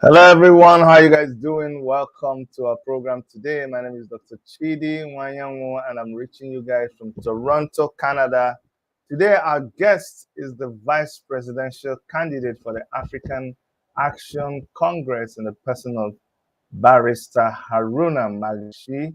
Hello everyone, how are you guys doing? Welcome to our program today. My name is Dr. Chidi Wanyango and I'm reaching you guys from Toronto, Canada. Today our guest is the Vice Presidential candidate for the African Action Congress in the person of Barrister Haruna Magashi.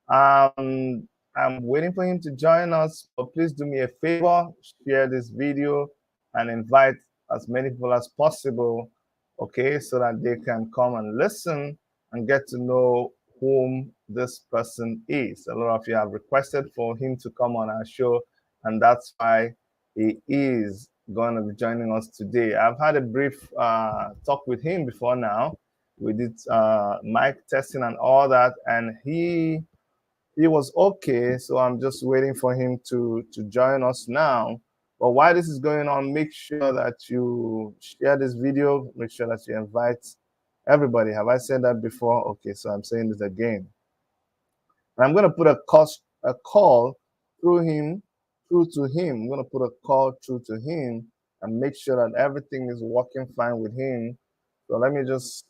I'm waiting for him to join us, but please do me a favor, share this video and invite as many people as possible, okay, so that they can come and listen and get to know whom this person is. A lot of you have requested for him to come on our show, and that's why he is going to be joining us today. I've had a brief talk with him before now. We did mic testing and all that, and he was okay. So I'm just waiting for him to join us now. But while this is going on, make sure that you share this video. Make sure that you invite everybody. Have I said that before? Okay, so I'm saying this again. And I'm going to put a call through to him. I'm going to put a call through to him and make sure that everything is working fine with him. So let me just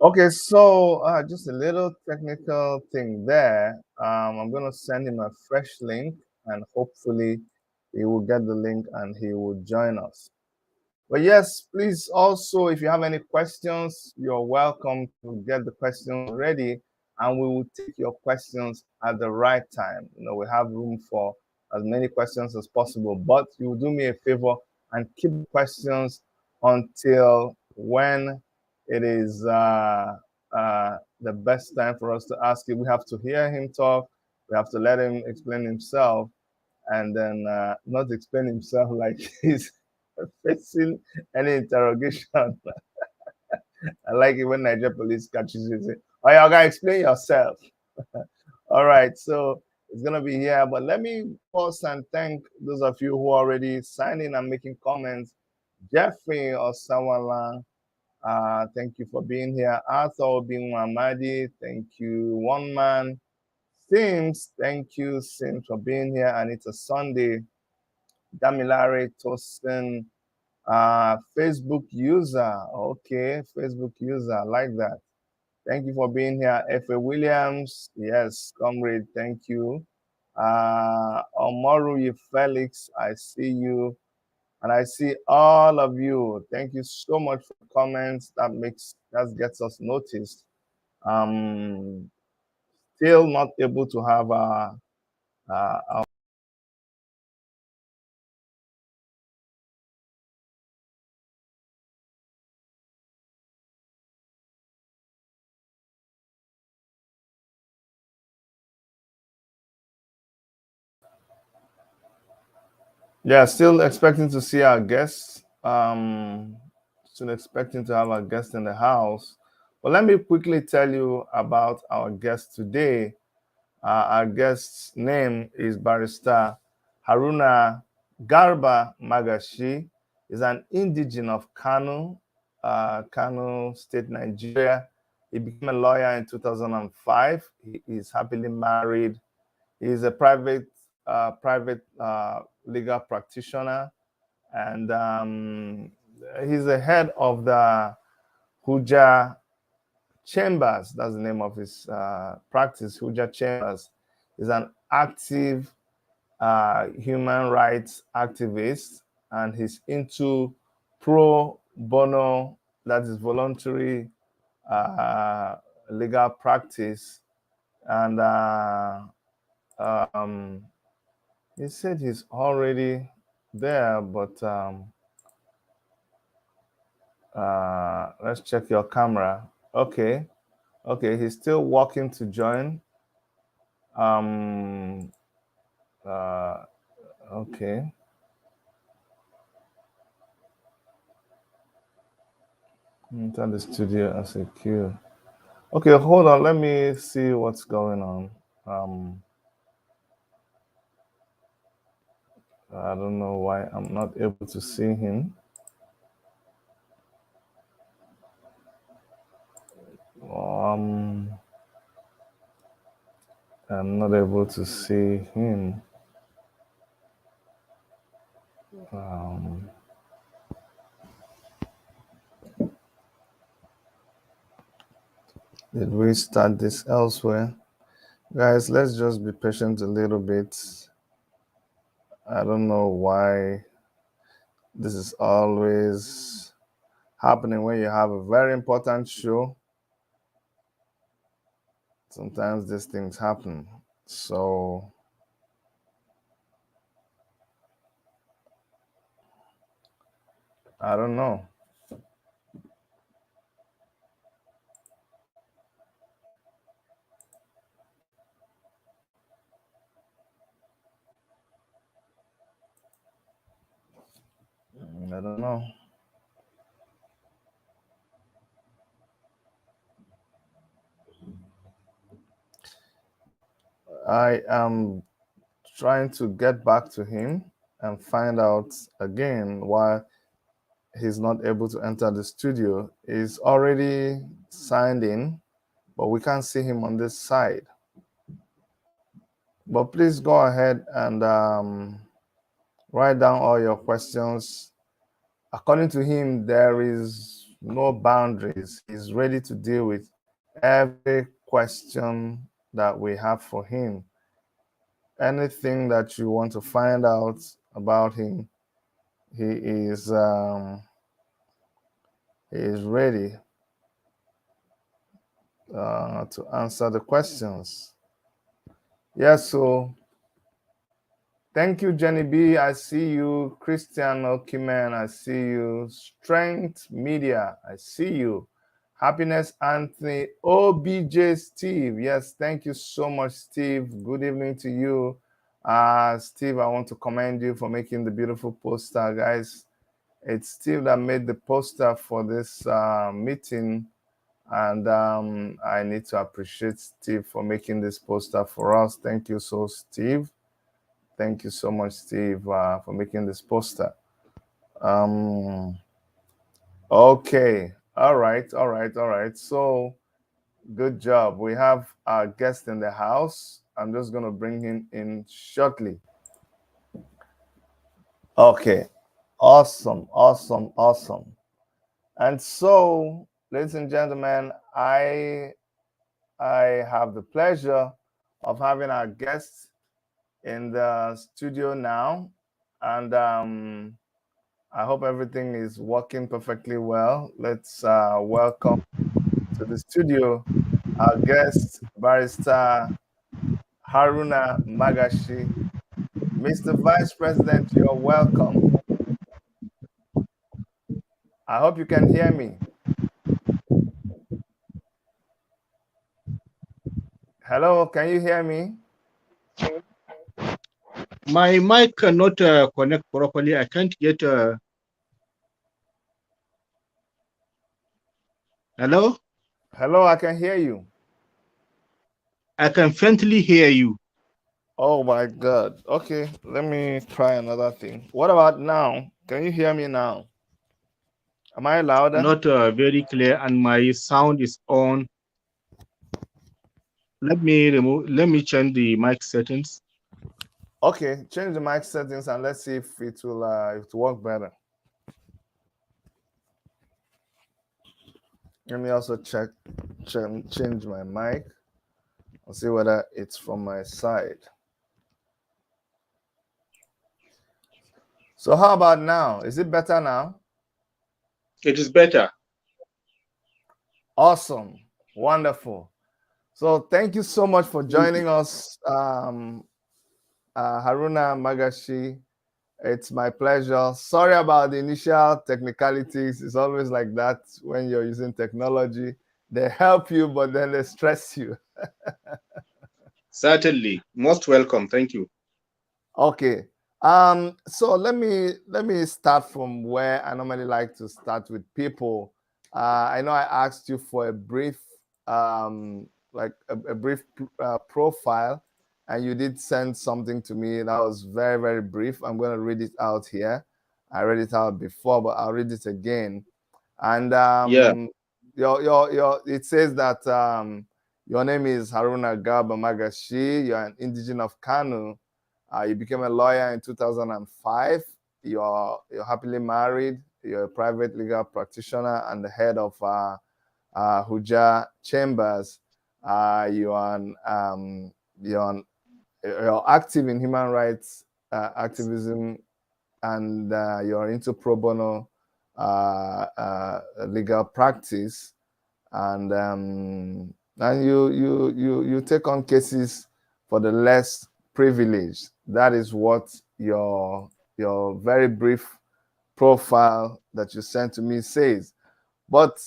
Okay, so just a little technical thing there. I'm going to send him a fresh link and hopefully he will get the link and he will join us. But yes, please also, if you have any questions, you're welcome to get the questions ready and we will take your questions at the right time. You know, we have room for as many questions as possible, but you will do me a favor and keep questions until when it is the best time for us to ask you. We have to hear him talk. We have to let him explain himself and then not explain himself like he's facing any interrogation. I like it when Niger police catches you and say, oh, you gotta explain yourself. All right, so it's gonna be here, but let me pause and thank those of you who already signed in and making comments. Jeffrey or Sawala, thank you for being here. Arthur Bin Muhammadi, thank you. One Man, Sims, thank you, Sims, for being here. And it's a Sunday. Damilare Tosin, Facebook user. Okay, Facebook user. I like that. Thank you for being here. F.A. Williams. Yes, comrade. Thank you. Omoru Felix. I see you. And I see all of you. Thank you so much for comments. That gets us noticed. Still not able to have our Yeah, still expecting to see our guests. Still expecting to have our guest in the house. But let me quickly tell you about our guest today. Our guest's name is Barrister Haruna Garba Magashi. He's an indigene of Kano, Kano State, Nigeria. He became a lawyer in 2005. He is happily married. He is a private legal practitioner, and he's the head of the Huja Chambers. That's the name of his practice. Huja Chambers is an active human rights activist, and he's into pro bono, that is voluntary legal practice, and he said he's already there, but Let's check your camera. Okay. Okay, he's still walking to join. Okay. Enter the studio as a queue. Okay, hold on. Let me see what's going on. I don't know why I'm not able to see him. I'm not able to see him. Did we start this elsewhere? Guys, let's just be patient a little bit. I don't know why this is always happening when you have a very important show. Sometimes these things happen. So I don't know. I don't know. I am trying to get back to him and find out again why he's not able to enter the studio. He's already signed in, but we can't see him on this side. But please go ahead and write down all your questions. According to him, there is no boundaries. He's ready to deal with every question that we have for him. Anything that you want to find out about him, he is ready to answer the questions. Yes, so thank you, Jenny B. I see you. Christian Okiman, I see you. Strength Media, I see you. Happiness Anthony, OBJ Steve. Yes, thank you so much, Steve. Good evening to you. Steve, I want to commend you for making the beautiful poster, guys. It's Steve that made the poster for this meeting. And I need to appreciate Steve for making this poster for us. Thank you so, Steve. Thank you so much, Steve, for making this poster. Okay. All right. So, good job. We have our guest in the house. I'm just going to bring him in shortly. Okay. Awesome. And so, ladies and gentlemen, I have the pleasure of having our guest in the studio now. And I hope everything is working perfectly well. Let's welcome to the studio our guest, Barrister Haruna Magashi. Mr. Vice President, you're welcome. I hope you can hear me. Hello, can you hear me? My mic cannot connect properly. I can't get. Hello? Hello, I can hear you. I can faintly hear you. Oh my God. Okay, let me try another thing. What about now? Can you hear me now? Am I louder? Not very clear, and my sound is on. Let me change the mic settings. Okay, change the mic settings and let's see if it will work better. Let me also change my mic and see whether it's from my side. So how about now? Is it better now? It is better. Awesome. Wonderful. So thank you so much for joining us, Haruna Magashi. It's my pleasure. Sorry about the initial technicalities. It's always like that when you're using technology. They help you, but then they stress you. Certainly. Most welcome. Thank you. Okay. So let me start from where I normally like to start with people. I know I asked you for a brief, like a brief profile, and you did send something to me that was very, very brief. I'm going to read it out here. I read it out before, but I'll read it again. And Yeah. it says that your name is Haruna Magashi. You're an indigenous of Kano. You became a lawyer in 2005. You're happily married. You're a private legal practitioner and the head of Huja Chambers. You're active in human rights activism, and you're into pro bono legal practice, and you take on cases for the less privileged. That is what your very brief profile that you sent to me says. But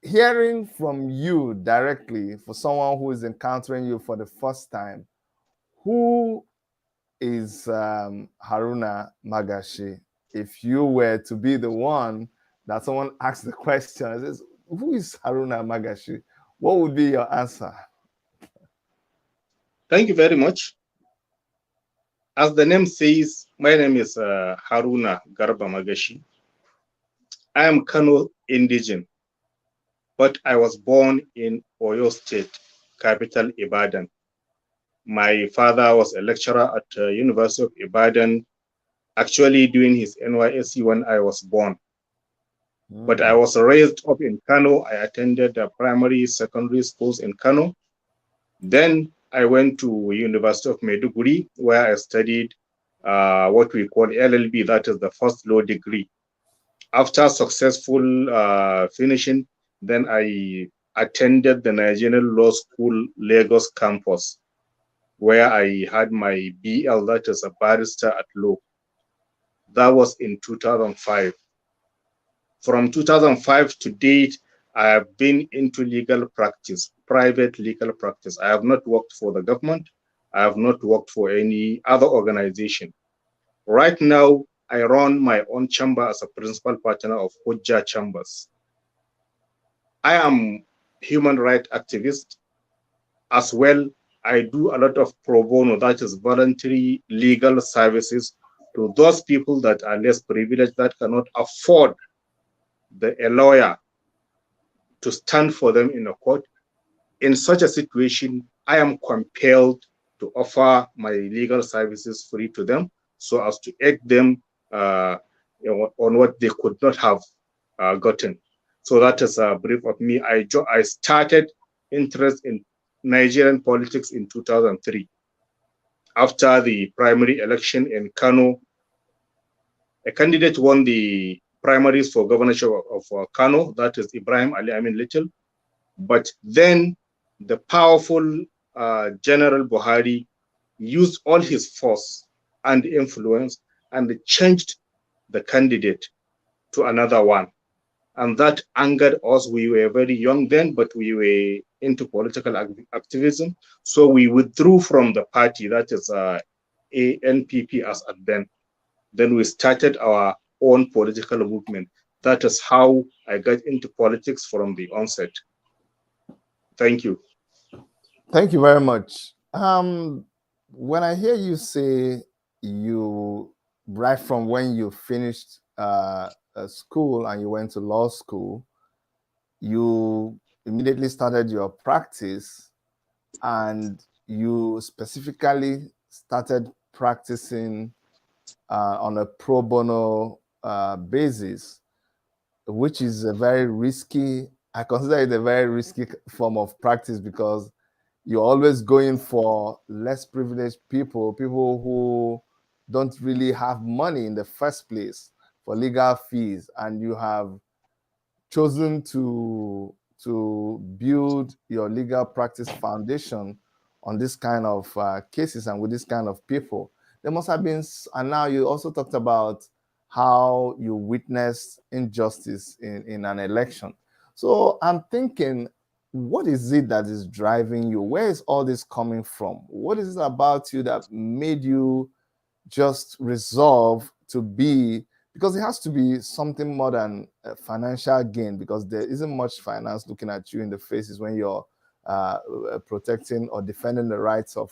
hearing from you directly, for someone who is encountering you for the first time, who is Haruna Magashi? If you were to be the one that someone asks the question, says, who is Haruna Magashi? What would be your answer? Thank you very much. As the name says, my name is Haruna Garba Magashi. I am Kano indigen, but I was born in Oyo State, capital Ibadan. My father was a lecturer at University of Ibadan, actually doing his NYSC when I was born. But I was raised up in Kano. I attended the primary, secondary schools in Kano. Then I went to University of Maiduguri, where I studied what we call LLB, that is the first law degree. After successful finishing, then I attended the Nigerian Law School Lagos campus, where I had my BL, that is a barrister at law. That was in 2005. From 2005 to date, I have been into legal practice, private legal practice. I have not worked for the government. I have not worked for any other organization. Right now, I run my own chamber as a principal partner of Hujja Chambers. I am human rights activist as well. I do a lot of pro bono, that is voluntary legal services to those people that are less privileged, that cannot afford a lawyer to stand for them in a court. In such a situation, I am compelled to offer my legal services free to them so as to aid them on what they could not have gotten. So that is a brief of me. I started interest in Nigerian politics in 2003. After the primary election in Kano, a candidate won the primaries for governorship of Kano, that is Ibrahim Ali Amin Little. But then the powerful General Buhari used all his force and influence and changed the candidate to another one. And that angered us. We were very young then, but we were into political activism. So we withdrew from the party, that is ANPP as at then. Then we started our own political movement. That is how I got into politics from the onset. Thank you. Thank you very much. When I hear you say you, right from when you finished school and you went to law school, you immediately started your practice, and you specifically started practicing on a pro bono basis, which is a very risky, I consider it a very risky form of practice, because you're always going for less privileged people, people who don't really have money in the first place for legal fees, and you have chosen to build your legal practice foundation on this kind of cases and with this kind of people. there must have been, and now you also talked about how you witnessed injustice in an election. So I'm thinking, what is it that is driving you? Where is all this coming from? What is it about you that made you just resolve to be, because it has to be something more than financial gain, because there isn't much finance looking at you in the faces when you're protecting or defending the rights of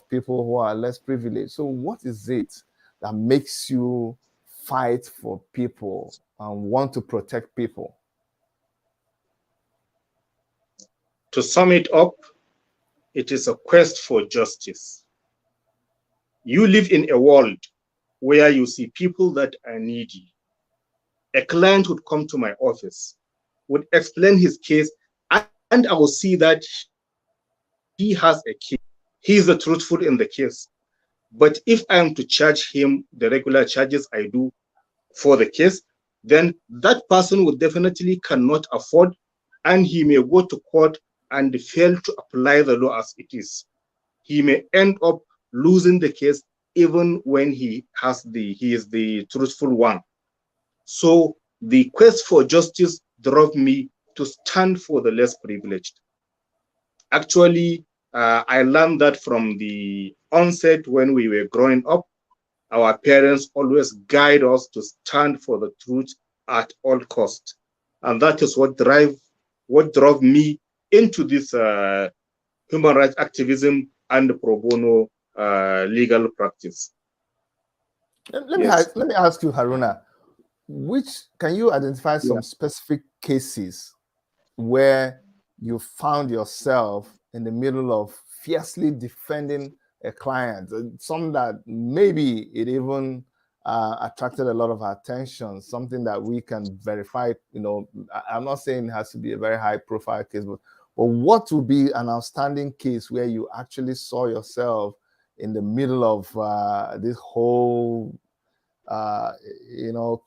people who are less privileged. So what is it that makes you fight for people and want to protect people? To sum it up, it is a quest for justice. You live in a world where you see people that are needy. A client would come to my office, would explain his case, and I will see that he has a case. He is the truthful in the case. But if I am to charge him the regular charges I do for the case, then that person would definitely cannot afford, and he may go to court and fail to apply the law as it is. He may end up losing the case even when he is the truthful one. So the quest for justice drove me to stand for the less privileged. Actually, I learned that from the onset when we were growing up. Our parents always guide us to stand for the truth at all cost. And that is what drove me into this human rights activism and pro bono legal practice. Let me ask you, Haruna, can you identify some specific cases where you found yourself in the middle of fiercely defending a client, some that maybe it even attracted a lot of attention, something that we can verify? I'm not saying it has to be a very high profile case, but what would be an outstanding case where you actually saw yourself in the middle of this whole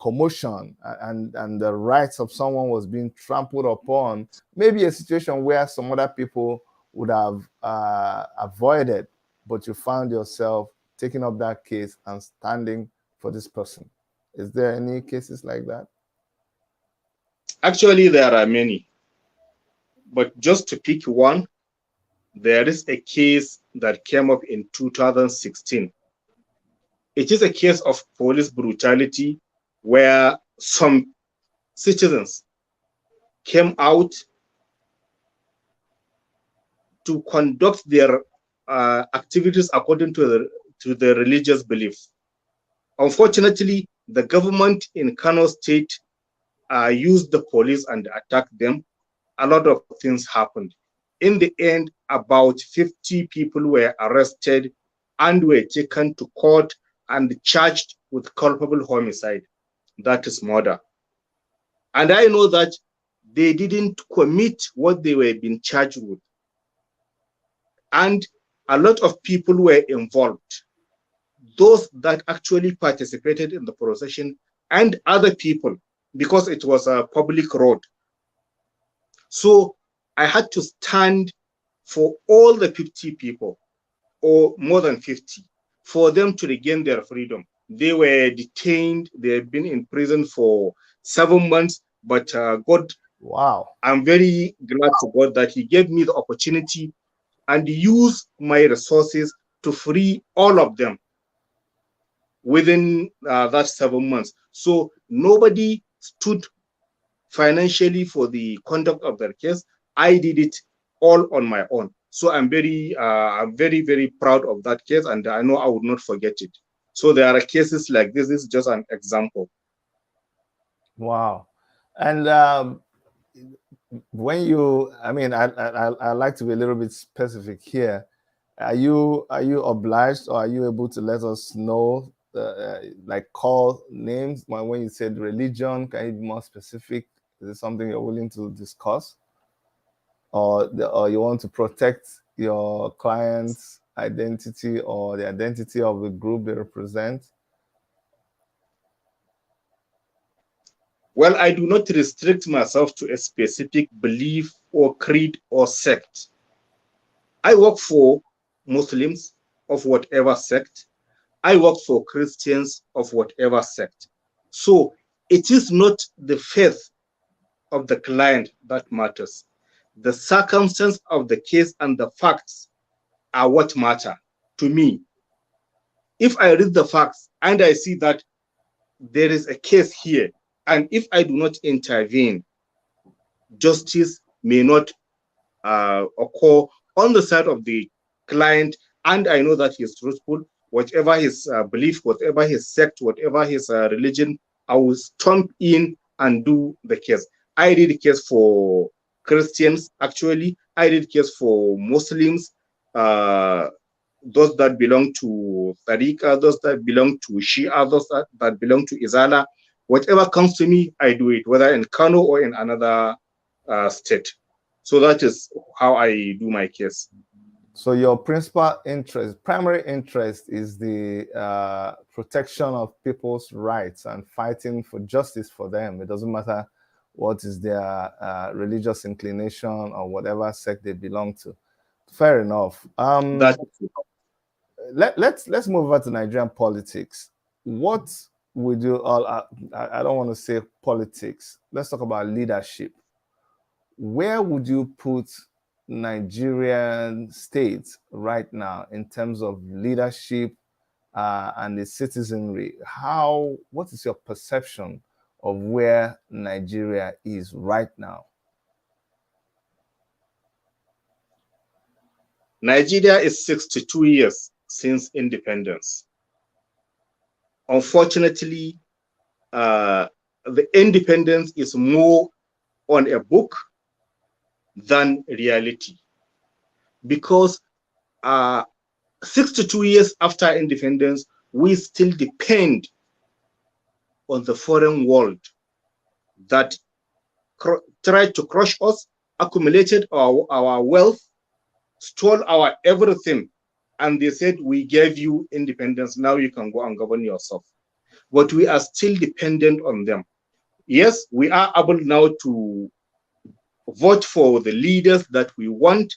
commotion, and the rights of someone was being trampled upon, maybe a situation where some other people would have avoided, but you found yourself taking up that case and standing for this person? Is there any cases like that? Actually, there are many, but just to pick one, there is a case that came up in 2016. It is a case of police brutality where some citizens came out to conduct their activities according to the religious belief. Unfortunately, the government in Kano State used the police and attacked them. A lot of things happened. In the end, about 50 people were arrested and were taken to court and charged with culpable homicide. That is murder. And I know that they didn't commit what they were being charged with. And a lot of people were involved. Those that actually participated in the procession and other people, because it was a public road. So I had to stand for all the 50 people, or more than 50, for them to regain their freedom. They were detained. They have been in prison for 7 months, but God, wow, I'm very glad to God that He gave me the opportunity and use my resources to free all of them within that 7 months. So nobody stood financially for the conduct of their case. I did it all on my own. So I'm very, very proud of that case, and I know I would not forget it. So there are cases like this. This is just an example. Wow. And when you, I like to be a little bit specific here. Are you obliged, or are you able to let us know, like call names when you said religion? Can you be more specific? Is it something you're willing to discuss, or you want to protect your client's identity or the identity of the group they represent? Well, I do not restrict myself to a specific belief or creed or sect. I work for Muslims of whatever sect. I work for Christians of whatever sect. So it is not the faith of the client that matters. The circumstance of the case and the facts are what matter to me. If I read the facts and I see that there is a case here, and if I do not intervene, justice may not occur on the side of the client, and I know that he is truthful, whatever his belief, whatever his sect, whatever his religion, I will stomp in and do the case. I did a case for Christians, actually. I did a case for Muslims, those that belong to Tariqa, those that belong to Shia, those that belong to Izala. Whatever comes to me, I do it, whether in Kano or in another state. So that is how I do my case. So your principal interest, primary interest, is the protection of people's rights and fighting for justice for them. It doesn't matter what is their religious inclination or whatever sect they belong to. Fair enough. Let's move over to Nigerian politics. What would you all? I don't want to say politics. Let's talk about leadership. Where would you put Nigerian states right now in terms of leadership and the citizenry? What is your perception of where Nigeria is right now? Nigeria is 62 years since independence. Unfortunately, the independence is more on a book than reality, because 62 years after independence, we still depend on the foreign world that tried to crush us, accumulated our wealth, stole our everything, and they said, we gave you independence, now you can go and govern yourself. But we are still dependent on them. Yes, we are able now to vote for the leaders that we want.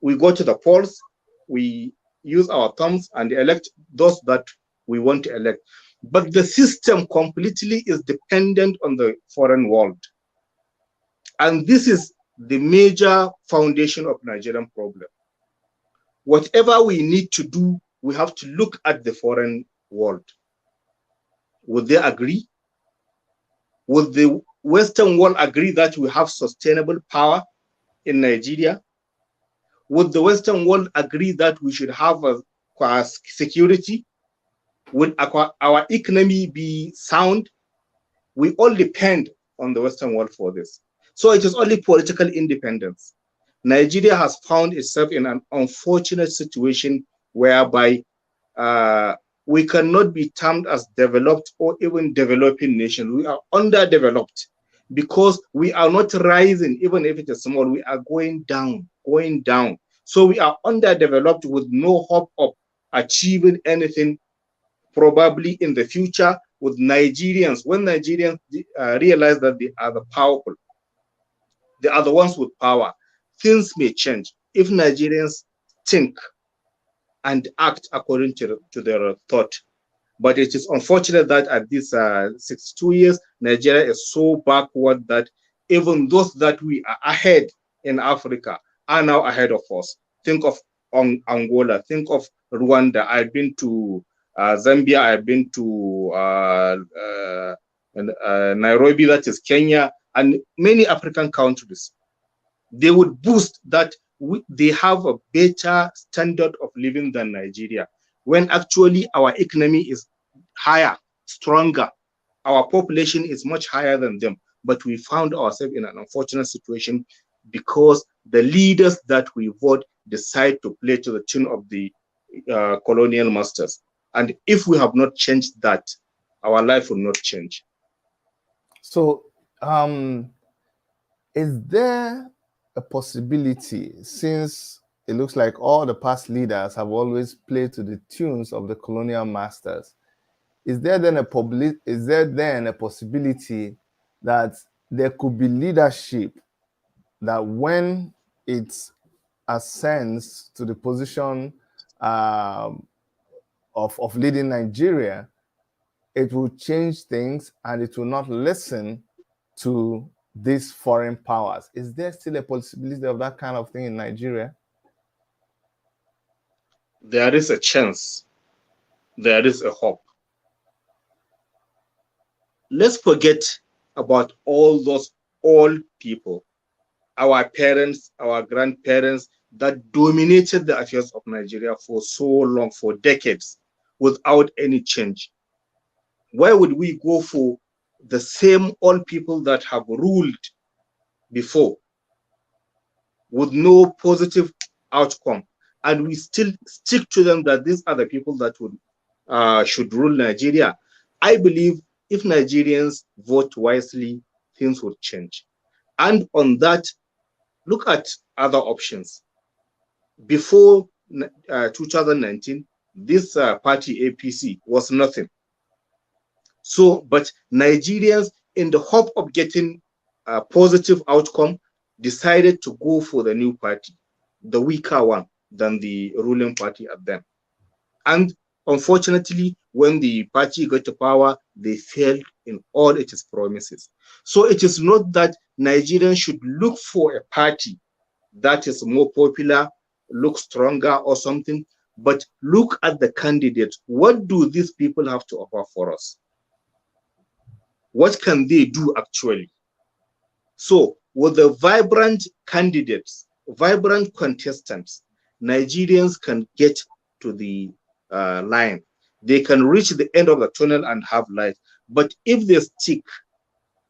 We go to the polls, we use our thumbs and elect those that we want to elect. But the system completely is dependent on the foreign world. And this is the major foundation of Nigerian problem. Whatever we need to do, we have to look at the foreign world. Would they agree? Would the Western world agree that we have sustainable power in Nigeria? Would the Western world agree that we should have a security? Would our economy be sound? We all depend on the Western world for this. So it is only political independence. Nigeria has found itself in an unfortunate situation whereby we cannot be termed as developed or even developing nation. We are underdeveloped because we are not rising, even if it is small, we are going down, going down. So we are underdeveloped with no hope of achieving anything probably in the future with Nigerians. When Nigerians realize that they are the powerful, they are the ones with power, things may change if Nigerians think and act according to their thought. But it is unfortunate that at this 62 years, Nigeria is so backward that even those that we are ahead in Africa are now ahead of us. Think of Angola, think of Rwanda. I've been to Zambia, I've been to Nairobi, that is Kenya, and many African countries. They would boast that they have a better standard of living than Nigeria, when actually our economy is higher, stronger. Our population is much higher than them. But we found ourselves in an unfortunate situation because the leaders that we vote decide to play to the tune of the colonial masters. And if we have not changed that, our life will not change. So, is there a possibility, since it looks like all the past leaders have always played to the tunes of the colonial masters, is there then a possibility that there could be leadership that when it ascends to the position of leading Nigeria, it will change things and it will not listen to these foreign powers. Is there still a possibility of that kind of thing in Nigeria? There is a chance. There is a hope. Let's forget about all those old people, our parents, our grandparents that dominated the affairs of Nigeria for so long, for decades, without any change. Why would we go for the same old people that have ruled before with no positive outcome, and we still stick to them that these are the people that would should rule Nigeria? I believe if Nigerians vote wisely, things would change. And on that, look at other options. Before 2019, this party APC was nothing. So, but Nigerians, in the hope of getting a positive outcome, decided to go for the new party, the weaker one than the ruling party at them. And unfortunately, when the party got to power, they failed in all its promises. So it is not that Nigerians should look for a party that is more popular, look stronger or something, but look at the candidates. What do these people have to offer for us? What can they do actually? So with the vibrant candidates, vibrant contestants, Nigerians can get to the line. They can reach the end of the tunnel and have light. But if they stick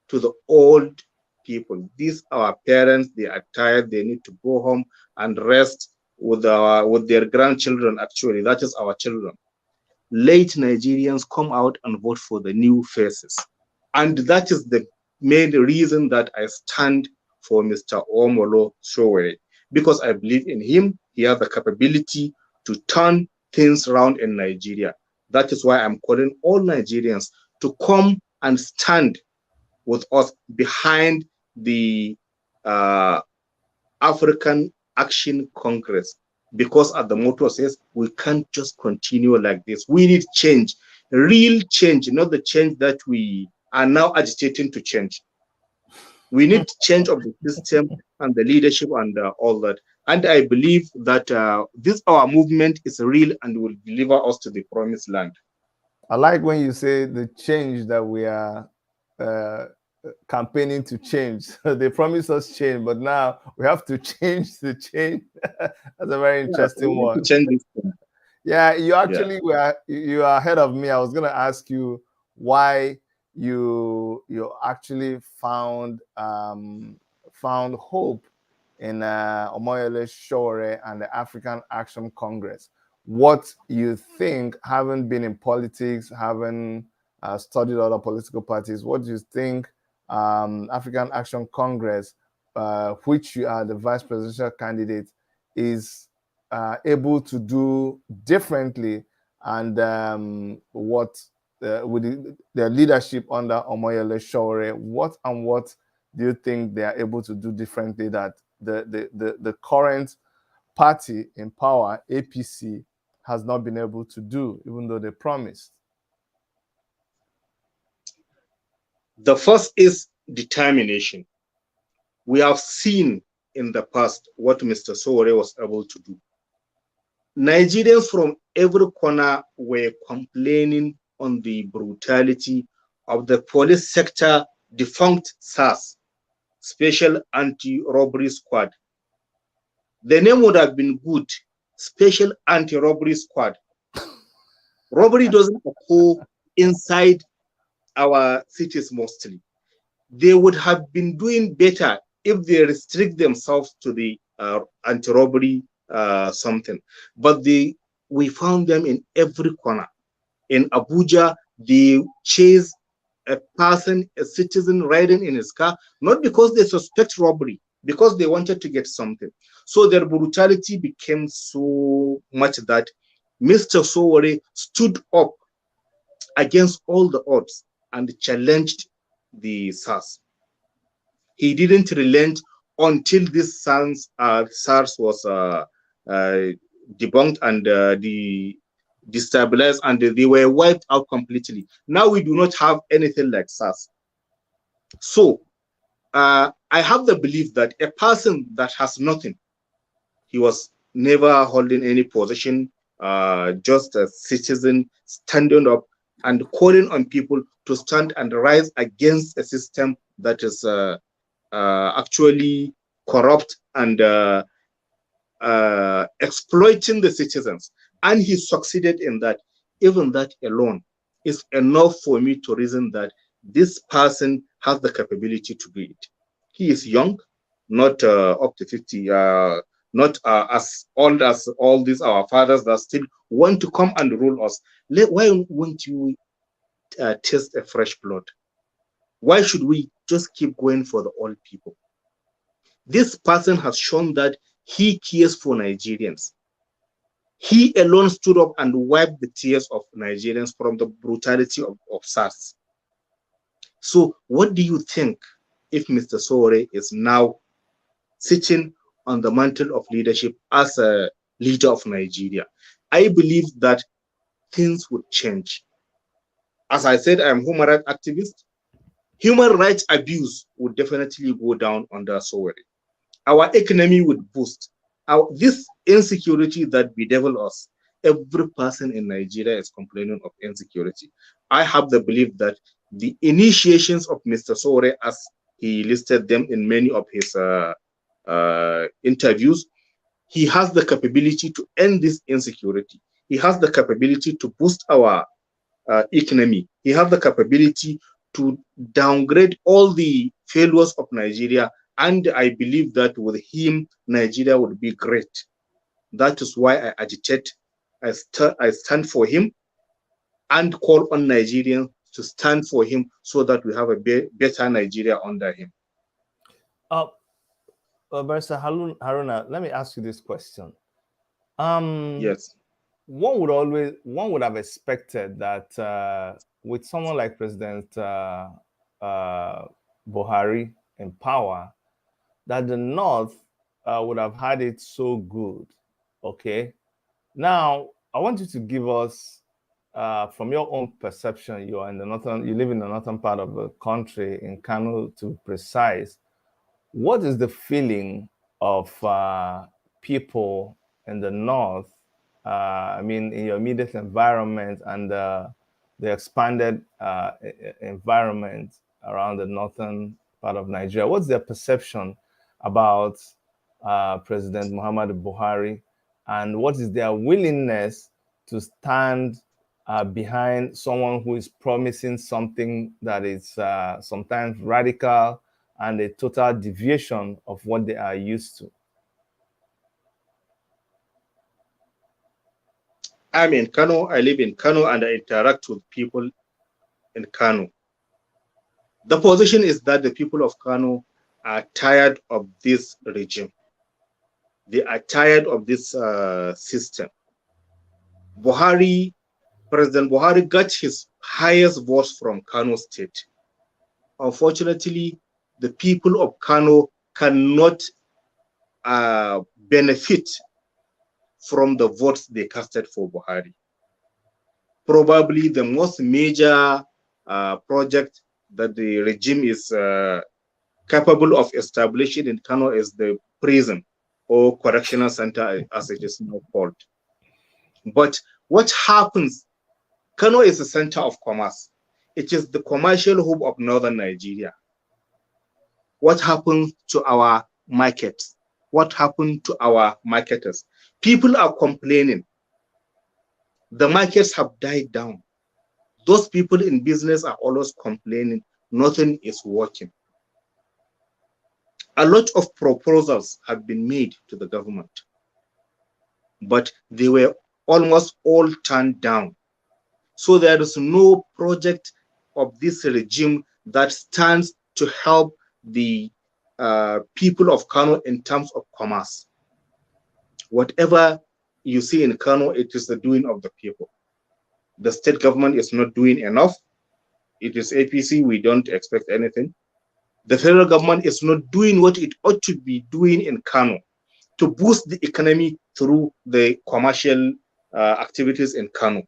to the old people, these are our parents, they are tired, they need to go home and rest with their grandchildren. Actually, that is our children. Late Nigerians come out and vote for the new faces. And that is the main reason that I stand for Mr. Omolo Sowore, because I believe in him. He has the capability to turn things around in Nigeria. That is why I'm calling all Nigerians to come and stand with us behind the African Action Congress, because as the motto says, we can't just continue like this. We need change, real change, not the change that we are now agitating to change. We need change of the system and the leadership and all that. And I believe that this our movement is real and will deliver us to the promised land. I like when you say the change that we are uh, campaigning to change. They promised us change, but now we have to change the change. That's a very Yeah, so we interesting need to one. change this thing. Yeah, you Yeah. actually were you are ahead of me. I was going to ask you why you actually found hope in Omoyele Sowore and the African Action Congress. What you think, having been in politics, having studied other political parties, what do you think African Action Congress, which you are the vice presidential candidate, is able to do differently, and what with their leadership under Omoyele Sowore, what do you think they are able to do differently that the current party in power, APC, has not been able to do, even though they promised? The first is determination. We have seen in the past what Mr. Sowore was able to do. Nigerians from every corner were complaining on the brutality of the police sector defunct SAS, Special Anti-Robbery Squad. The name would have been good, Special Anti-Robbery Squad. Robbery doesn't occur inside our cities mostly. They would have been doing better if they restrict themselves to the anti-robbery something. But we found them in every corner. In Abuja, they chase a person, a citizen riding in his car, not because they suspect robbery, because they wanted to get something. So their brutality became so much that Mr. Sowore stood up against all the odds and challenged the SARS. He didn't relent until this SARS was debunked and destabilized and they were wiped out completely. Now we do not have anything like SARS. So I have the belief that a person that has nothing, he was never holding any position, just a citizen standing up and calling on people to stand and rise against a system that is actually corrupt and exploiting the citizens. And he succeeded in that. Even that alone is enough for me to reason that this person has the capability to do it. He is young, not up to 50, not as old as all these our fathers that still want to come and rule us. Why won't you taste a fresh blood? Why should we just keep going for the old people? This person has shown that he cares for Nigerians. He alone stood up and wiped the tears of Nigerians from the brutality of SARS. So what do you think if Mr. Sowore is now sitting on the mantle of leadership as a leader of Nigeria? I believe that things would change. As I said, I'm a human rights activist. Human rights abuse would definitely go down under Sowore. Our economy would boost. This insecurity that bedevil us, every person in Nigeria is complaining of insecurity. I have the belief that the initiations of Mr. Sowore, as he listed them in many of his interviews, he has the capability to end this insecurity. He has the capability to boost our economy. He has the capability to downgrade all the failures of Nigeria. And I believe that with him, Nigeria would be great. That is why I agitate, I stand for him and call on Nigerians to stand for him so that we have a better Nigeria under him. Barrister Haruna, let me ask you this question. Yes. One would have expected that with someone like President Buhari in power, that the North would have had it so good. Okay. Now, I want you to give us, from your own perception, you live in the northern part of the country, in Kano to be precise. What is the feeling of people in the North, I mean, in your immediate environment and the expanded environment around the northern part of Nigeria? What's their perception about President Muhammadu Buhari, and what is their willingness to stand behind someone who is promising something that is sometimes radical and a total deviation of what they are used to? I'm in Kano, I live in Kano, and I interact with people in Kano. The position is that the people of Kano are tired of this regime. They are tired of this system. President Buhari got his highest votes from Kano State. Unfortunately, the people of Kano cannot benefit from the votes they casted for Buhari. Probably the most major project that the regime is capable of establishing in Kano is the prison or correctional center, as it is now called. But what happens? Kano is the center of commerce. It is the commercial hub of northern Nigeria. What happens to our markets? What happened to our marketers? People are complaining. The markets have died down. Those people in business are always complaining. Nothing is working. A lot of proposals have been made to the government, but they were almost all turned down. So there is no project of this regime that stands to help the people of Kano in terms of commerce. Whatever you see in Kano, it is the doing of the people. The state government is not doing enough. It is APC, we don't expect anything. The federal government is not doing what it ought to be doing in Kano to boost the economy through the commercial activities in Kano.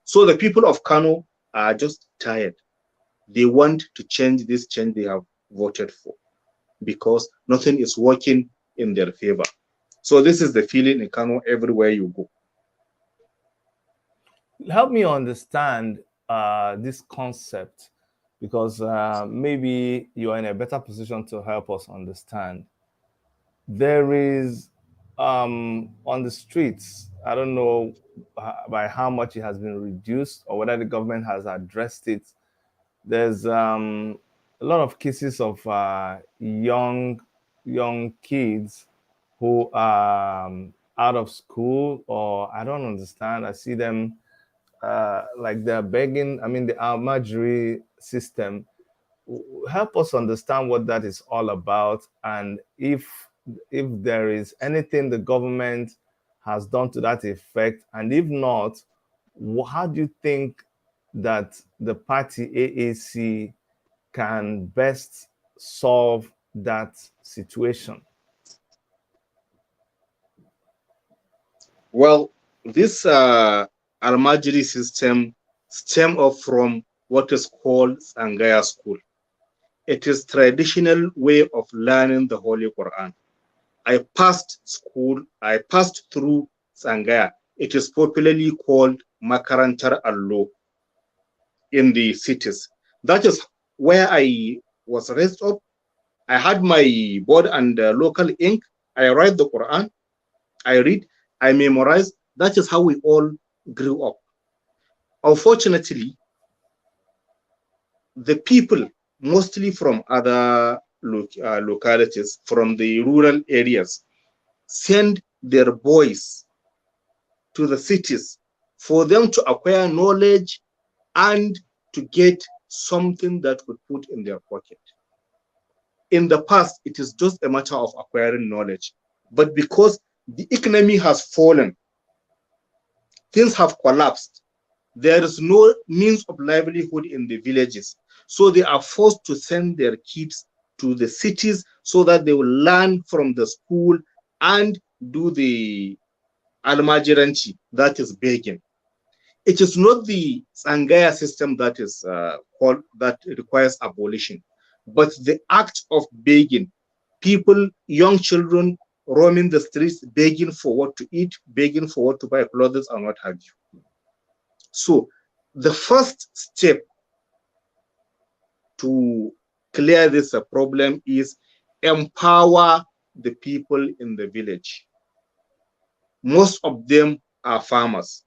So the people of Kano are just tired. They want to change this change they have voted for because nothing is working in their favor. So this is the feeling in Kano everywhere you go. Help me understand this concept, because maybe you are in a better position to help us understand. There is on the streets, I don't know by how much it has been reduced or whether the government has addressed it. There's a lot of cases of young kids who are out of school, or I don't understand. I see them like they're begging. I mean, the Almajiri system. Help us understand what that is all about, and if there is anything the government has done to that effect, and if not, how do you think that the party AAC can best solve that situation? Well, this Almajiri system stem up from what is called Sangaya school. It is traditional way of learning the Holy Quran. I passed school, I passed through Sangaya. It is popularly called Makarantar Allo in the cities. That is where I was raised up. I had my board and local ink. I write the Quran. I read. I memorize. That is how we all grew up. Unfortunately, the people, mostly from other localities, from the rural areas, send their boys to the cities for them to acquire knowledge and to get something that would put in their pocket. In the past, it is just a matter of acquiring knowledge. But because the economy has fallen, things have collapsed, there is no means of livelihood in the villages. So they are forced to send their kids to the cities so that they will learn from the school and do the almajiranchi, that is begging. It is not the Sangaya system that is called that requires abolition, but the act of begging. People, young children roaming the streets, begging for what to eat, begging for what to buy clothes and what have you. So the first step to clear this problem is empower the people in the village. Most of them are farmers.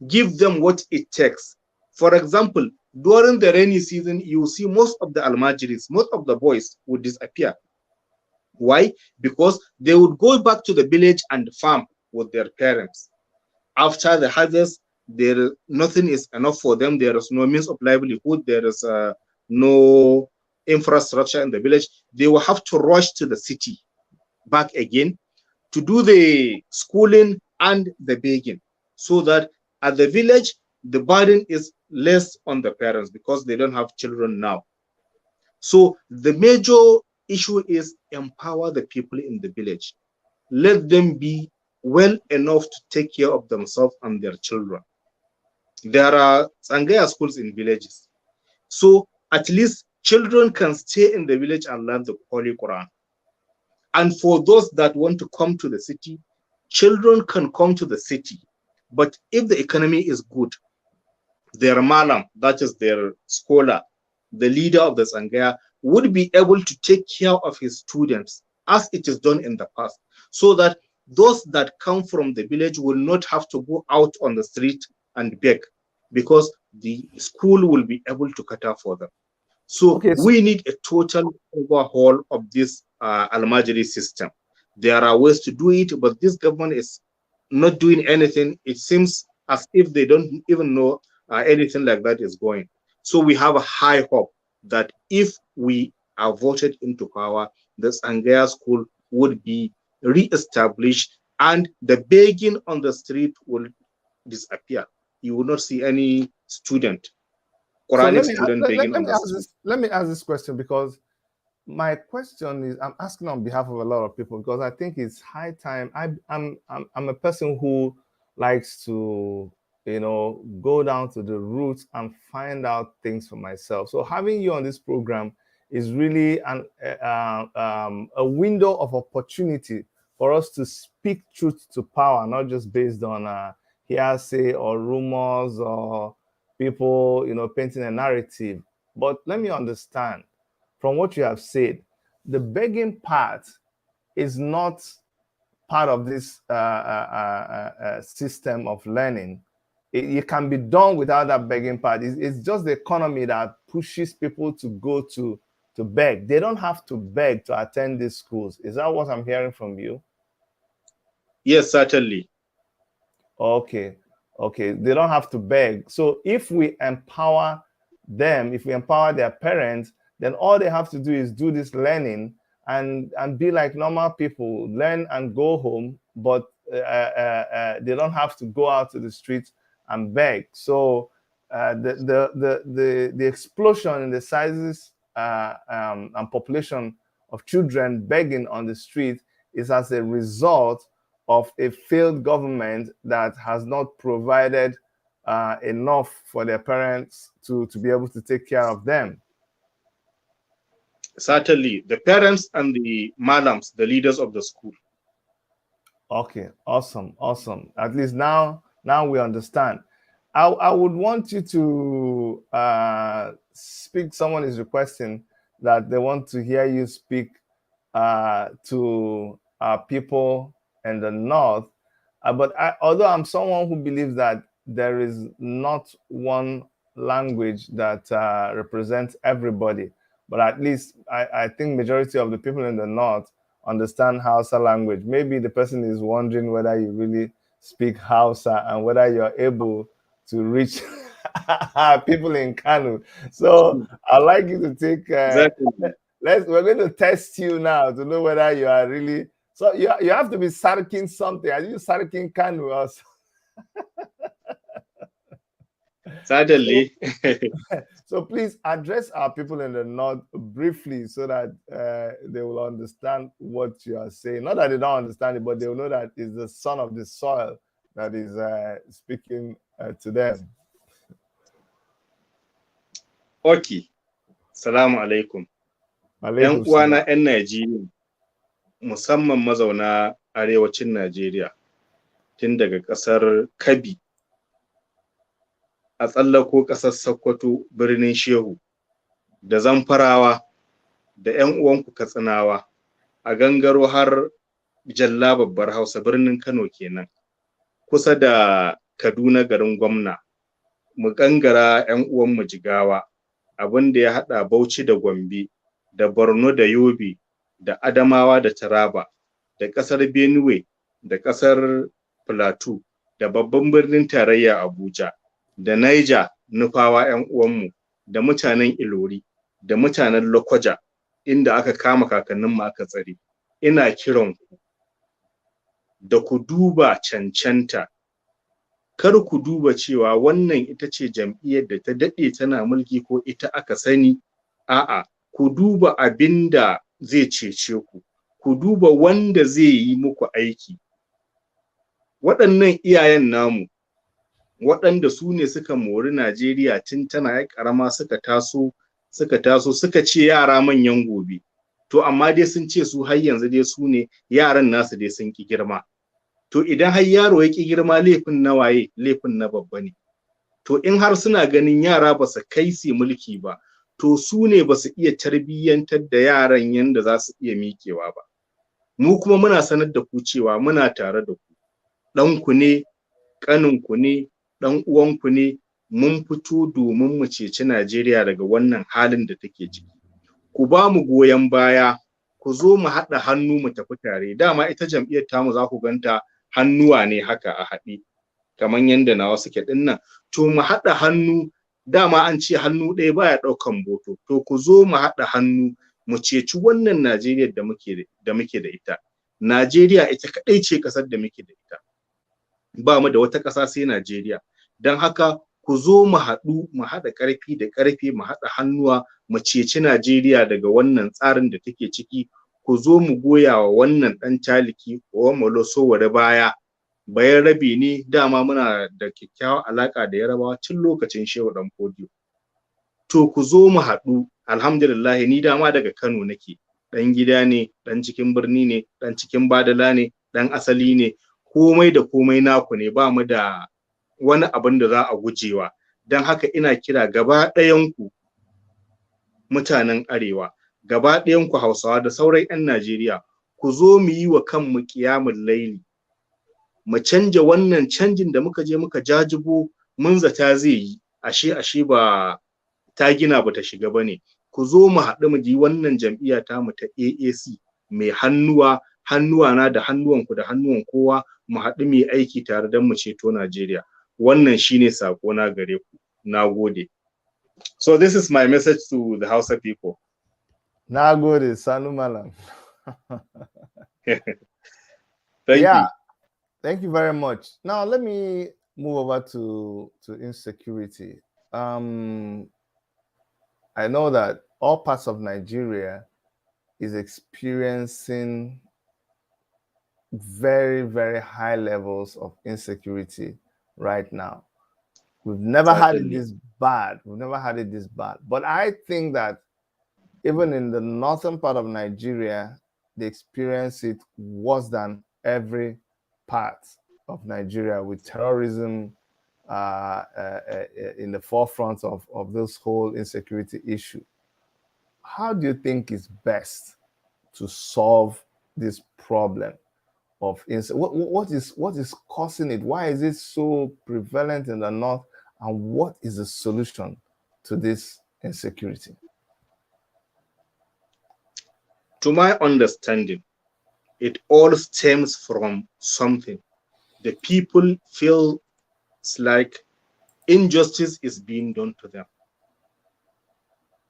Give them what it takes. For example, during the rainy season, you see most of the Almajiris, most of the boys would disappear. Why? Because they would go back to the village and farm with their parents. After the harvest, nothing is enough for them. There is no means of livelihood. There is no infrastructure in the village. They will have to rush to the city back again to do the schooling and the begging, so that at the village, the burden is less on the parents because they don't have children now. So the major issue is empower the people in the village. Let them be well enough to take care of themselves and their children. There are Sangaya schools in villages. So at least children can stay in the village and learn the Holy Quran. And for those that want to come to the city, children can come to the city. But if the economy is good, their malam, that is their scholar, the leader of the Sangaya, would be able to take care of his students as it is done in the past, so that those that come from the village will not have to go out on the street and beg, because the school will be able to cater for them. So Okay, so we need a total overhaul of this Almajiri system. There are ways to do it, but this government is not doing anything. It seems as if they don't even know anything like that is going. So we have a high hope that if we are voted into power, the Sangaya school would be re-established and the begging on the street will disappear. You will not see any student, so Quranic student begging on the street. let me ask this question, because my question is, I'm asking on behalf of a lot of people, because I think it's high time. I'm a person who likes to, go down to the roots and find out things for myself. So having you on this program is really a window of opportunity for us to speak truth to power, not just based on hearsay or rumors or people, painting a narrative. But let me understand from what you have said, the begging part is not part of this system of learning. It can be done without that begging part. It's just the economy that pushes people to go to beg. They don't have to beg to attend these schools. Is that what I'm hearing from you? Yes, certainly. Okay. They don't have to beg. So if we empower them, if we empower their parents, then all they have to do is do this learning and be like normal people, learn and go home, but they don't have to go out to the streets and beg. So the explosion in the sizes and population of children begging on the street is as a result of a failed government that has not provided enough for their parents to be able to take care of them. Certainly, the parents and the madams, the leaders of the school. Okay, awesome. At least now we understand. I would want you to speak. Someone is requesting that they want to hear you speak to people in the north. But although I'm someone who believes that there is not one language that represents everybody, but at least I think majority of the people in the north understand Hausa language. Maybe the person is wondering whether you really speak Hausa and whether you're able to reach people in Kanu. So I'd like you to take. Exactly. We're going to test you now to know whether you are really. So you have to be sarking something. Are you sarking Kanu also? Certainly. So please address our people in the north briefly so that they will understand what you are saying. Not that they don't understand it, but they will know that it's the son of the soil that is speaking to them. Okay. Salamu alaikum. ‘Yan uwana ‘yan Najeriya, musamman mazauna arewacin Najeriya, tun daga ƙasar Kabi, a tsallako ƙasar Sokoto, birnin Shehu, da Zamfarawa, da ‘yan uwanku Katsinawa, a gangaro har Jalla babbar Hausa, birnin Kano kenan, kusa da Kaduna garin gwamna, mu gangara ‘yan uwanmu Jigawa, abin da ya haɗa Bauchi da Gombe, da Borno da Yobe, da Adamawa da Taraba, da ƙasar Benue, da ƙasar Plateau, da babban birnin tarayya Abuja, da Niger, Nufawa ‘yan uwanmu, da mutanen Ilori, da mutanen Lokoja, inda aka kama kakanninmu aka tsare. Ina kiran ku da ku duba cancanta, kar ku duba cewa wannan ita ce jam'iyyar da ta daɗe tana mulki ko ita aka sani. A'a, ku duba abinda zai cece ku, ku duba wanda zai yi muku aiki. Waɗannan iyayen namu, waɗanda su ne suka mori Najeriya tun tana ƙarama, suka taso suka ce yara manyan gobe. To amma dai sun ce su har yanzu dai su ne yaran nasu dai sun ki girma. To idan har yaro ya ki girma, laifin na waye? Laifin na babba ne. To in har suna ganin yara ba su kai su mulki ba, to su ne ba su iya tarbiyyantar da yaran yanda za su iya miƙewa ba. Mu kuma muna sanar da ku cewa muna tare da ku. Ɗanku ne, ƙaninku ne, ɗan uwanku ne, mun fito domin mu ceci Najeriya daga wannan halin da take ciki. Ku ba mu goyon baya, ku zo mu haɗa hannu mu tafi tare. Dama ita jam'iyyar tamu za ku ganta hannuwa ne haka a haɗe, kamar yanda nawa suke ɗin nan. To mu haɗa hannu, dama an ce hannu ɗaya baya ɗaukan boto. To ku zo mu haɗa hannu mu ceci wannan Najeriya da muke da ita. Najeriya ita kaɗai ce ƙasar da muke da ita. Ba mu da wata ƙasa sai Najeriya. Don haka ku zo mu haɗu, mu haɗa ƙarfi da ƙarfe, mu haɗa hannuwa mu ceci Najeriya daga wannan tsarin da take ciki. Ku zo mu goya wa wannan ɗan taliki wa Molo Sowore baya, Bayarabe ne, dama muna da kyakkyawar alaka da Yarabawa tun lokacin Shehu Dan Fodiyo. To ku zo mu haɗu, alhamdulillah ni dama daga Kano nake, ɗan gida ne, ɗan cikin birni ne, ɗan cikin badala ne, ɗan asali ne, komai da komai naku ne, ba mu da wani abin da za a gujewa. Don haka ina kira gaba ɗayanku mutanen Arewa, gaba ɗayanku Hausawa da sauran 'yan Najeriya, ku zo mu yi wa kanmu ƙiyamul laili. Mu canja wannan canjin da muka je muka jajibo mun zata zai yi, ashe ba ta gina ba ta shiga ba ne. Ku zo mu haɗu mu ji wannan jam'iyya ta mu ta AAC mai hannuwa na da hannuwanku da hannuwan kowa, mu haɗu mu yi aiki tare don mu ceto Najeriya. Wannan shine sako na gare ku. Nagode. So this is my message to the Hausa people. Nagode, Sanu Malam. Thank you. Thank you very much. Now let me move over to insecurity. I know that all parts of Nigeria is experiencing very, very high levels of insecurity right now. We've never had it this bad. We've never had it this bad. But I think that even in the northern part of Nigeria, they experience it worse than every part of Nigeria, with terrorism in the forefront of this whole insecurity issue. How do you think is best to solve this problem of what is causing it? Why is it so prevalent in the north? And what is the solution to this insecurity? To my understanding, it all stems from something. The people feel like injustice is being done to them.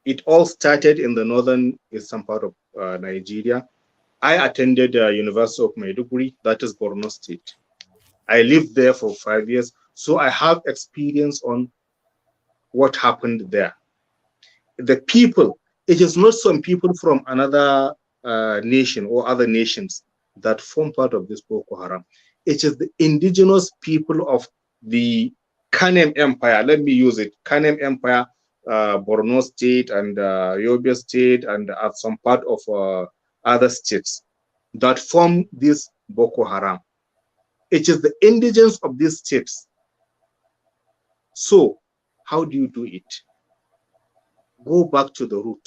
It all started in the northern eastern part of Nigeria. I attended the University of Maiduguri, that is Borno State. I lived there for 5 years, so I have experience on what happened there. The people, it is not some people from another nation or other nations that form part of this Boko Haram. It is the indigenous people of the Kanem Empire. Let me use it. Kanem Empire, Borno State and Yobe State and some part of other states that form this Boko Haram. It is the indigenous of these states. So how do you do it? Go back to the root.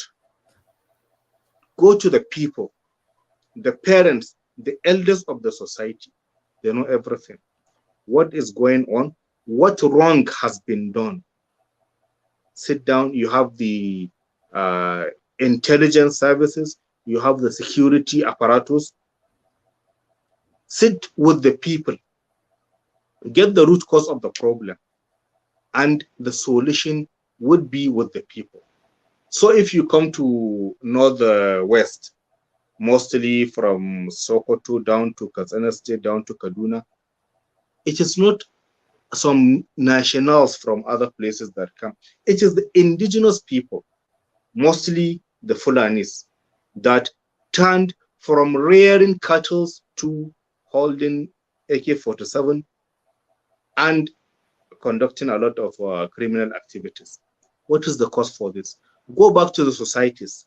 Go to the people, the parents, the elders of the society. They know everything. What is going on? What wrong has been done? Sit down. You have the intelligence services. You have the security apparatus. Sit with the people. Get the root cause of the problem. And the solution would be with the people. So if you come to northwest, mostly from Sokoto down to Katsina State, down to Kaduna, it is not some nationals from other places that come. It is the indigenous people, mostly the Fulanis, that turned from rearing cattle to holding AK-47 and conducting a lot of criminal activities. What is the cause for this? Go back to the societies.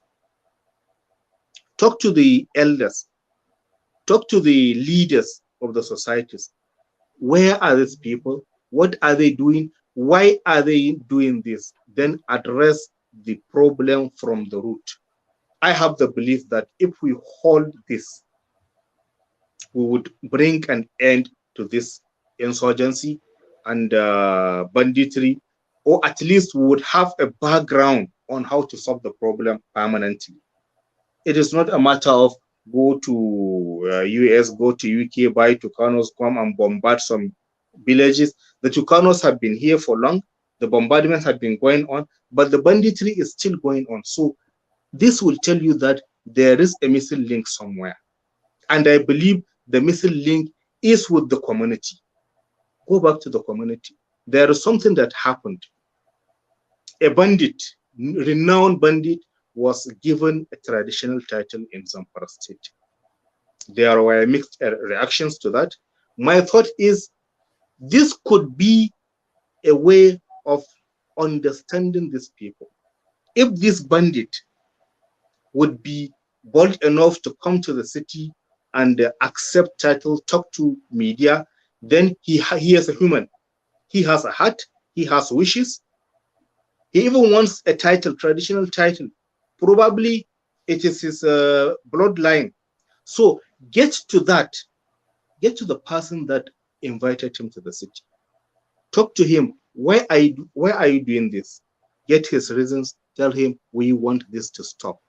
Talk to the elders. Talk to the leaders of the societies. Where are these people? What are they doing? Why are they doing this? Then address the problem from the root. I have the belief that if we hold this, we would bring an end to this insurgency and banditry, or at least we would have a background on how to solve the problem permanently. It is not a matter of go to US, go to UK, buy Tucanos, come and bombard some villages. The Tucanos have been here for long. The bombardments have been going on, but the banditry is still going on. So this will tell you that there is a missing link somewhere. And I believe the missing link is with the community. Go back to the community. There is something that happened. A bandit, renowned bandit, was given a traditional title in Zamfara State. There were mixed reactions to that. My thought is this could be a way of understanding these people. If this bandit would be bold enough to come to the city and accept title, talk to media, then he is a human. He has a heart, he has wishes. He even wants a title, traditional title. Probably it is his bloodline. So get to that. Get to the person that invited him to the city. Talk to him. Why are you doing this? Get his reasons. Tell him we want this to stop.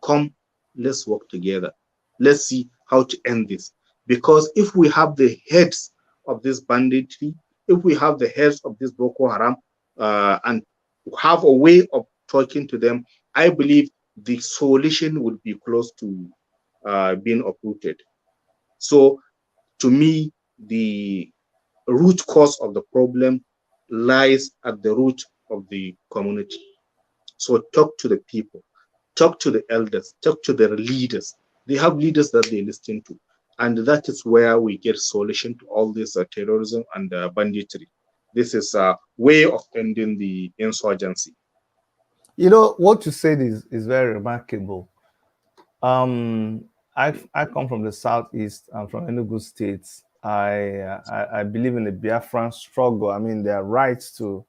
Come, let's work together. Let's see how to end this. Because if we have the heads of this banditry, if we have the heads of this Boko Haram, and have a way of talking to them, I believe the solution would be close to being uprooted. So, to me, the root cause of the problem lies at the root of the community. So, talk to the people, talk to the elders, talk to their leaders. They have leaders that they listen to, and that is where we get solution to all this terrorism and banditry. This is a way of ending the insurgency. You know, what you said is very remarkable. Um, I come from the southeast. I'm from Enugu State. I believe in the Biafran struggle. I mean, their rights to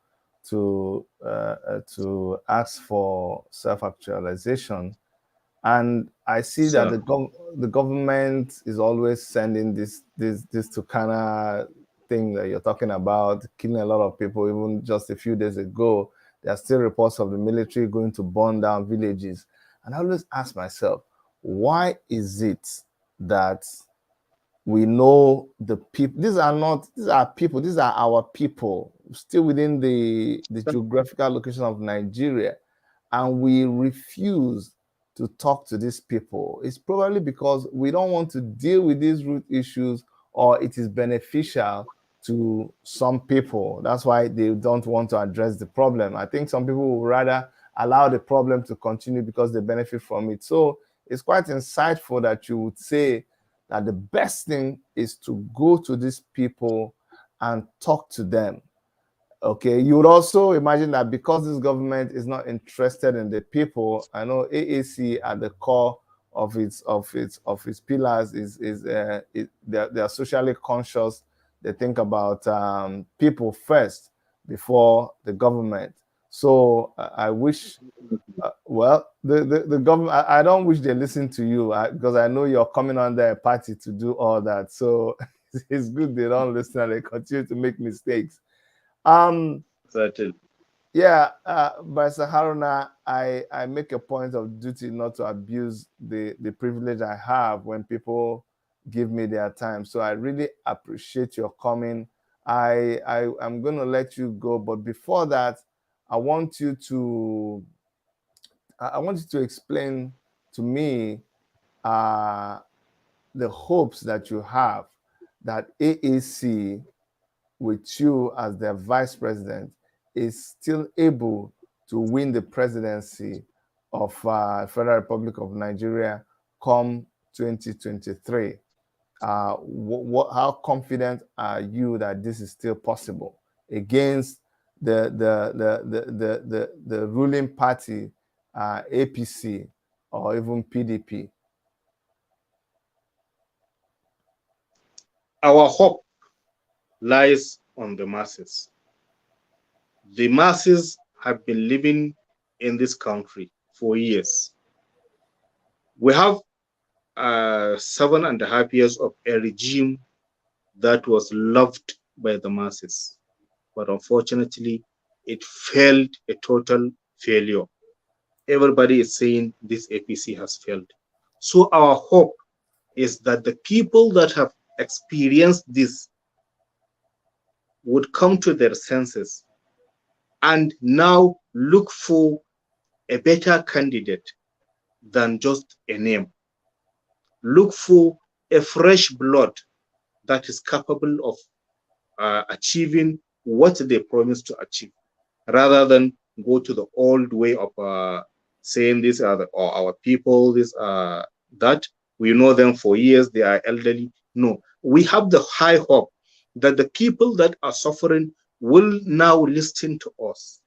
ask for self actualization. And I see that So, the government is always sending this Tukana thing that you're talking about, killing a lot of people. Even just a few days ago, there are still reports of the military going to burn down villages. And I always ask myself, why is it that we know the people? These are people, these are our people, still within the geographical location of Nigeria, and we refuse to talk to these people. It's probably because we don't want to deal with these root issues, or it is beneficial to some people. That's why they don't want to address the problem. I think some people will rather allow the problem to continue because they benefit from it. So it's quite insightful that you would say that the best thing is to go to these people and talk to them. Okay, you would also imagine that because this government is not interested in the people, I know AAC at the core of its pillars they are socially conscious. They think about people first before the government. So I wish, well, the government. I don't wish they listen to you because I know you're coming under a party to do all that. So it's good they don't listen and they continue to make mistakes. Um, certainly. yeah, by Haruna, I make a point of duty not to abuse the privilege I have when people give me their time. So I really appreciate your coming. I'm going to let you go, but before that, I want you to I want you to explain to me uh, the hopes that you have that AAC, with you as their vice president, is still able to win the presidency of Federal Republic of Nigeria come 2023. How confident are you that this is still possible against the ruling party, APC, or even PDP? Our hope lies on the masses. The masses have been living in this country for years. We have 7.5 years of a regime that was loved by the masses, but unfortunately, it failed, a total failure. Everybody is saying this APC has failed. So our hope is that the people that have experienced this would come to their senses and now look for a better candidate than just a name. Look for a fresh blood that is capable of achieving what they promised to achieve, rather than go to the old way of saying these are our people, these are that. We know them for years, they are elderly. No, we have the high hope that the people that are suffering will now listen to us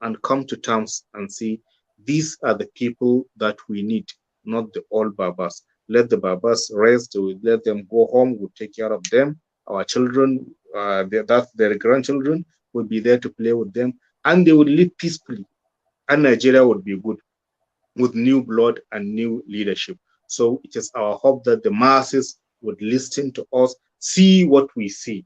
and come to terms and see these are the people that we need, not the old Babas. Let the Babas rest, we let them go home, we'll take care of them. Our children, their grandchildren, will be there to play with them, and they will live peacefully. And Nigeria would be good with new blood and new leadership. So it is our hope that the masses would listen to us, see what we see,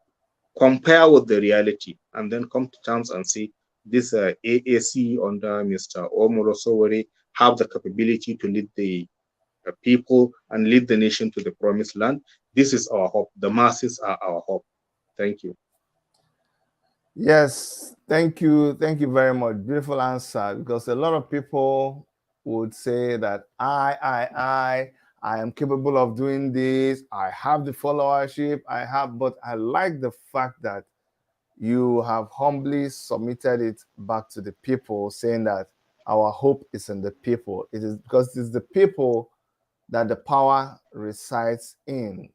compare with the reality, and then come to terms and say this AAC under Mr. Omoro Sowore have the capability to lead the people and lead the nation to the promised land. This is our hope. The masses are our hope. Thank you. Yes, thank you. Thank you very much. Beautiful answer. Because a lot of people would say that I am capable of doing this. I have the followership. But I like the fact that you have humbly submitted it back to the people, saying that our hope is in the people. It is because it's the people that the power resides in.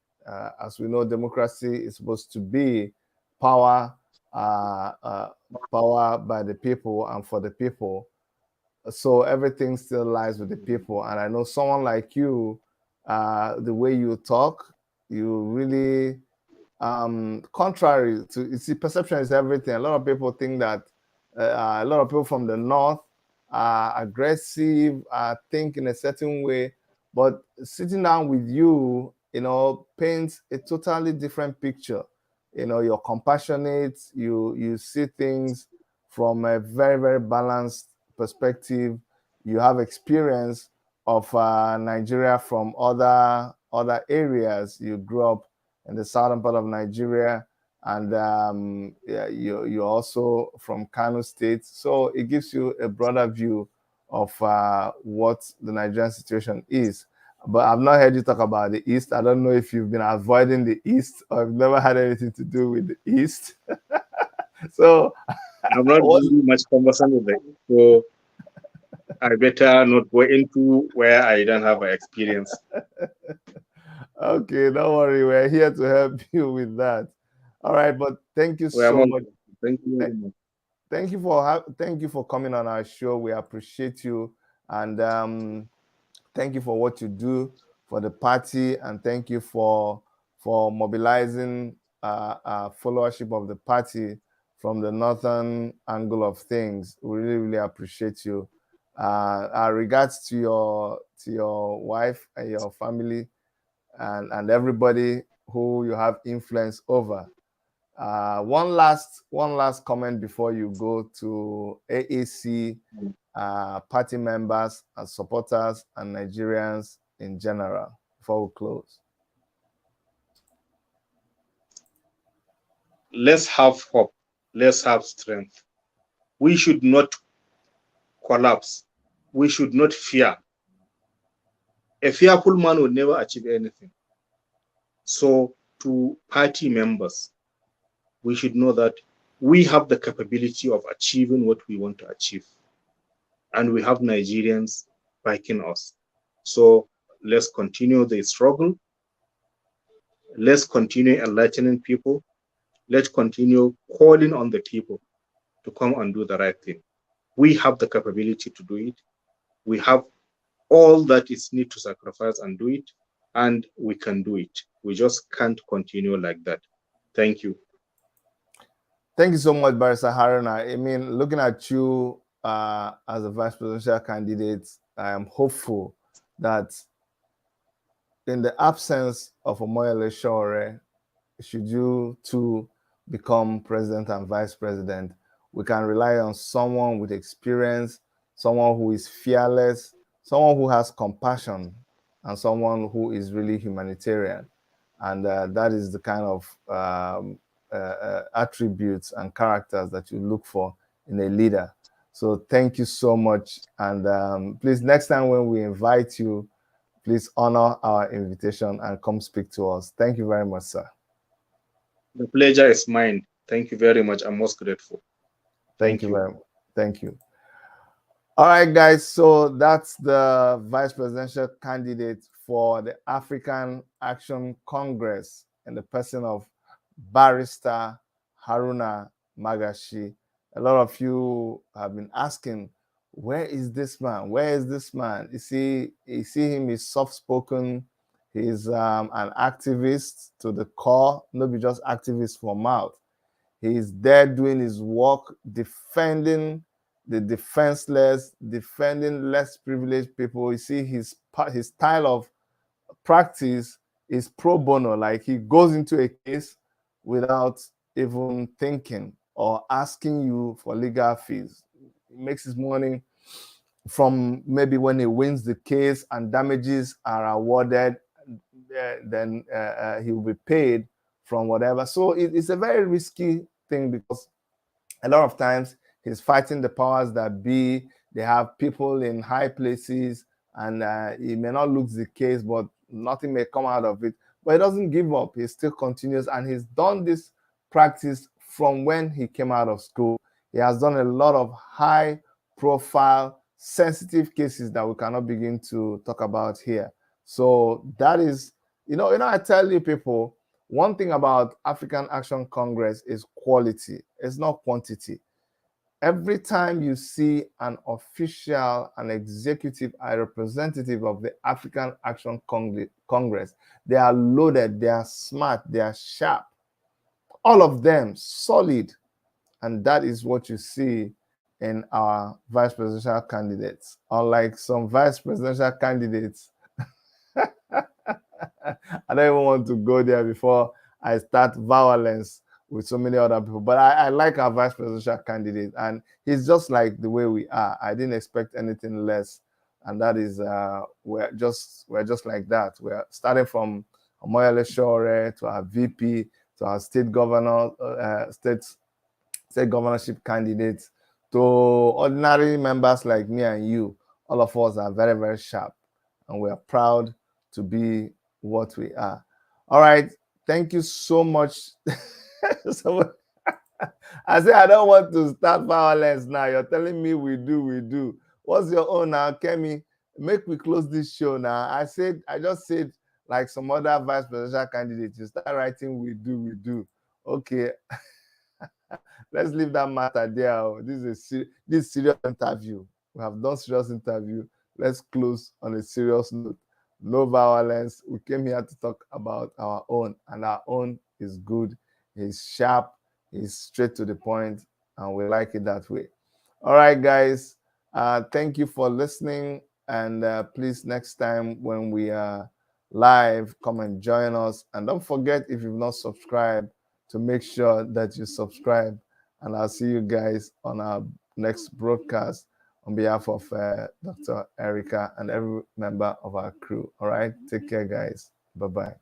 As we know, democracy is supposed to be power, uh, uh, power by the people and for the people. So everything still lies with the people. And I know someone like you, the way you talk, you really contrary to, you see, perception is everything. A lot of people think that a lot of people from the north are aggressive, think in a certain way, but sitting down with you, paints a totally different picture. You're compassionate, you see things from a very, very balanced perspective. You have experience of Nigeria from other areas. You grew up in the southern part of Nigeria, and yeah, you're also from Kano State. So it gives you a broader view of what the Nigerian situation is. But I've not heard you talk about the East. I don't know if you've been avoiding the East or have never had anything to do with the East. So, I'm not what, really much conversant with it, so I better not go into where I don't have experience. okay, don't worry. We're here to help you with that. All right, but thank you Well, I'm so all, much. thank you very much. Thank you for coming on our show. We appreciate you, and thank you for what you do for the party, and thank you for mobilizing followership of the party from the northern angle of things. We really, really appreciate you. Our regards to your wife and your family, and everybody who you have influence over. One last comment before you go to AAC party members and supporters and Nigerians in general before we close. Let's have hope. Let's have strength. We should not collapse. We should not fear. A fearful man will never achieve anything. So, to party members, we should know that we have the capability of achieving what we want to achieve. And we have Nigerians backing us. So, let's continue the struggle. Let's continue enlightening people. Let's continue calling on the people to come and do the right thing. We have the capability to do it. We have all that is need to sacrifice and do it, and we can do it. We just can't continue like that. Thank you. Thank you so much, Barrister Haruna. I mean, looking at you as a vice presidential candidate, I am hopeful that in the absence of Omoyele Sowore, should you too become president and vice president, we can rely on someone with experience, someone who is fearless, someone who has compassion, and someone who is really humanitarian. And that is the kind of attributes and characters that you look for in a leader. So thank you so much. And please, next time when we invite you, please honor our invitation and come speak to us. Thank you very much, sir. The pleasure is mine. Thank you very much. I'm most grateful. Thank you very much. Thank you. All right, guys. So that's the vice presidential candidate for the African Action Congress in the person of Barrister Haruna Magashi. A lot of you have been asking, where is this man? Where is this man? You see him, he's soft-spoken. He's an activist to the core, not just activist for mouth. He's there doing his work, defending the defenseless, defending less privileged people. You see his style of practice is pro bono, like he goes into a case without even thinking or asking you for legal fees. He makes his money from maybe when he wins the case and damages are awarded, then he will be paid from whatever. So it's a very risky thing because a lot of times he's fighting the powers that be. They have people in high places, and he may not lose the case, but nothing may come out of it. But he doesn't give up. He still continues, and he's done this practice from when he came out of school. He has done a lot of high-profile, sensitive cases that we cannot begin to talk about here. So that is, I tell you people, one thing about African Action Congress is quality. It's not quantity. Every time you see an official, an executive, a representative of the African Action Congress, they are loaded, they are smart, they are sharp. All of them solid. And that is what you see in our vice presidential candidates. Unlike some vice presidential candidates, I don't even want to go there before I start violence with so many other people. But I like our vice presidential candidate, and he's just like the way we are. I didn't expect anything less, and that is we're just like that. We're starting from Omoyele Sowore to our VP to our state governor, state governorship candidates, to ordinary members like me and you. All of us are very, very sharp, and we are proud to be what we are. All right. Thank you so much. I say I don't want to start violence now. You're telling me we do. What's your own now, Kemi? Make we close this show now. I just said like some other vice presidential candidates, you start writing we do. Okay. Let's leave that matter there. This is serious interview. We have done serious interview. Let's close on a serious note. No violence. We came here to talk about our own, and our own is good. He's sharp. He's straight to the point, and we like it that way. All right, guys. Thank you for listening, and please next time when we are live, come and join us. And don't forget, if you've not subscribed, to make sure that you subscribe. And I'll see you guys on our next broadcast on behalf of Dr. Erica and every member of our crew. All right, take care, guys. Bye-bye.